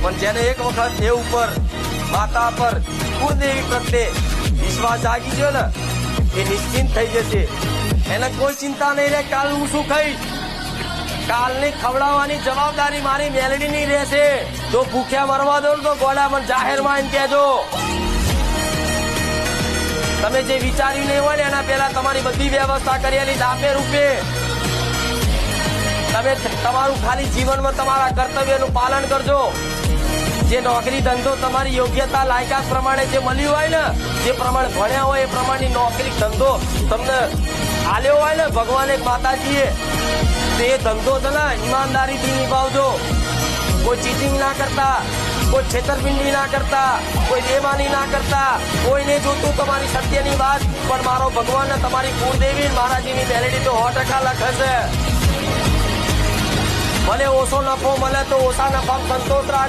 પણ જેને એક વખત દેવ ઉપર માતા પર કુળદેવી પ્રત્યે વિશ્વાસ જાગી ગયો ને એ નિશ્ચિંત થઈ જશે. એને કોઈ ચિંતા નહીં રહે કાલ હું શું ખાઈશ. કાલની ખવડાવવાની જવાબદારી મારી મેલડીની રહેશે. તો ભૂખ્યા મરવા દો તો ગોળા પણ જાહેરમાં એમ કહેજો. તમે જે વિચાર્યું નહીં હોય ને એના પહેલા તમારી બધી વ્યવસ્થા કરેલી દાપે રૂપે તમે તમારું ખાલી જીવનમાં તમારા કર્તવ્યનું પાલન કરજો. જે નોકરી ધંધો તમારી યોગ્યતા લાયકાત પ્રમાણે જે મળ્યું હોય ને જે પ્રમાણે ભણ્યા હોય એ પ્રમાણની નોકરી ધંધો તમને આલ્યો હોય ને ભગવાન એક માતાજીએ તો એ ધંધો છે ને ઈમાનદારીથી નિભાવજો. કોઈ ચીટિંગ ના કરતા, કોઈ છેતરપિંડી ના કરતા, કોઈ બેમાની ના કરતા. કોઈને જોતું તમારી સત્યની વાત પણ મારો ભગવાન ને તમારી કુળદેવી મહારાજીની મેલેડી તો 100% લખે છે. મને ઓછો નફો મળે તો ઓછા નફામાં સંતોષ રાખ.